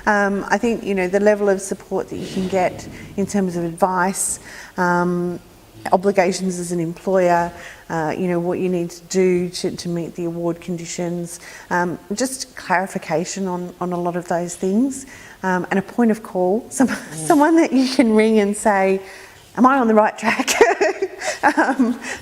I think, you know, the level of support that you can get in terms of advice, obligations as an employer, you know, what you need to do to meet the award conditions, just clarification on a lot of those things, and a point of call, someone that you can ring and say, am I on the right track?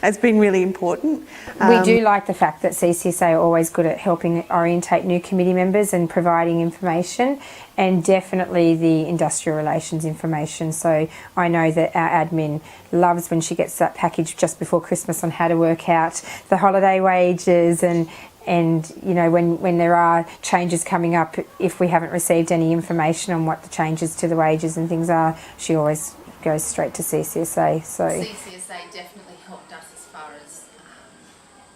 Has been really important. We do like the fact that CCSA are always good at helping orientate new committee members and providing information, and definitely the industrial relations information. So I know that our admin loves when she gets that package just before Christmas on how to work out the holiday wages, and you know, when there are changes coming up, if we haven't received any information on what the changes to the wages and things are, she always goes straight to CCSA. So CCSA definitely helped us as far as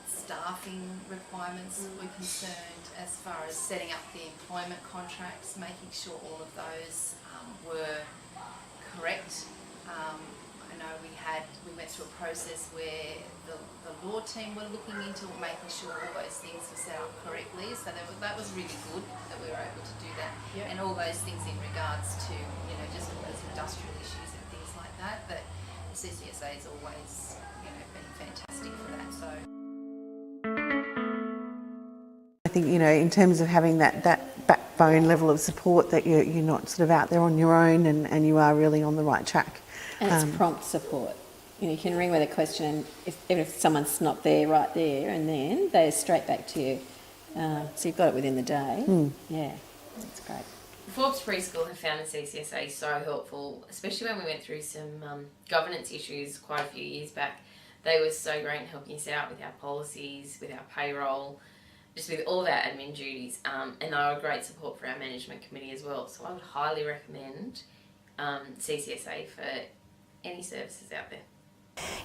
staffing requirements were concerned, as far as setting up the employment contracts, making sure all of those were correct. I know we went through a process where the law team were looking into making sure all those things were set up correctly, so that was really good that we were able to do that. Yep. And all those things in regards to, you know, just all those industrial issues and things like that, but CCSA has always, you know, been fantastic for that. So I think, you know, in terms of having that backbone level of support, that you're not sort of out there on your own, and you are really on the right track. And it's prompt support. You know, you can ring with a question, even if someone's not there right there and then, they're straight back to you. So you've got it within the day. Yeah, that's great. Forbes Preschool have found the CCSA so helpful, especially when we went through some governance issues quite a few years back. They were so great in helping us out with our policies, with our payroll, just with all of our admin duties, and they were great support for our management committee as well. So I would highly recommend CCSA for any services out there.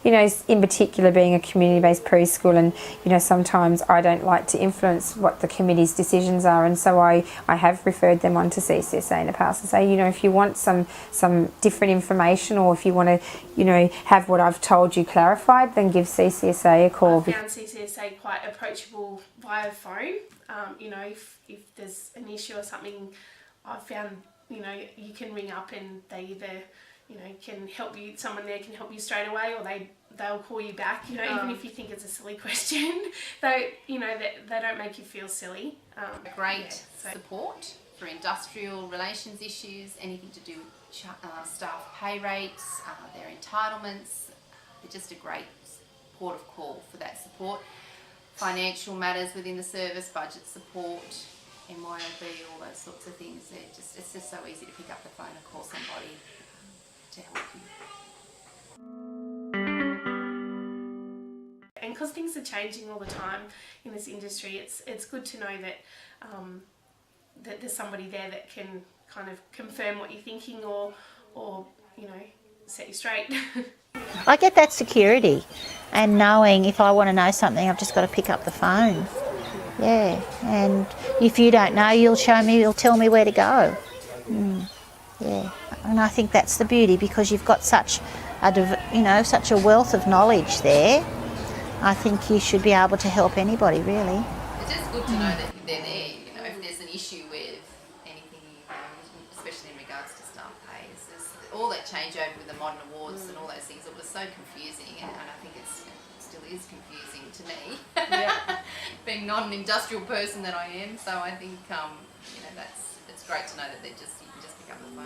You know, in particular being a community-based preschool, and you know, sometimes I don't like to influence what the committee's decisions are, and so I have referred them on to CCSA in the past and say, you know, if you want some different information, or if you want to, you know, have what I've told you clarified, then give CCSA a call. I found CCSA quite approachable via phone. You know, if there's an issue or something, I've found, you know, you can ring up and they either, you know, can help you, someone there can help you straight away, or they'll call you back, you know, even if you think it's a silly question. They, you know, they don't make you feel silly. Great support for industrial relations issues, anything to do with staff pay rates, their entitlements. They're just a great port of call for that support. Financial matters within the service, budget support, MYOB, all those sorts of things. It's just so easy to pick up the phone and call somebody to help you. And because things are changing all the time in this industry, it's good to know that that there's somebody there that can kind of confirm what you're thinking, or you know, set you straight. I get that security, and knowing if I want to know something, I've just got to pick up the phone. Yeah, and if you don't know, you'll tell me where to go. Yeah, and I think that's the beauty, because you've got such a wealth of knowledge there. I think you should be able to help anybody, really. It's just good to know that they're there. You know, if there's an issue with anything, especially in regards to staff pay, there's all that changeover with the modern awards and all those things. It was so confusing, and I think it still is confusing to me. Yeah. Being not an industrial person that I am, so I think you know, it's great to know that you can just pick up the phone.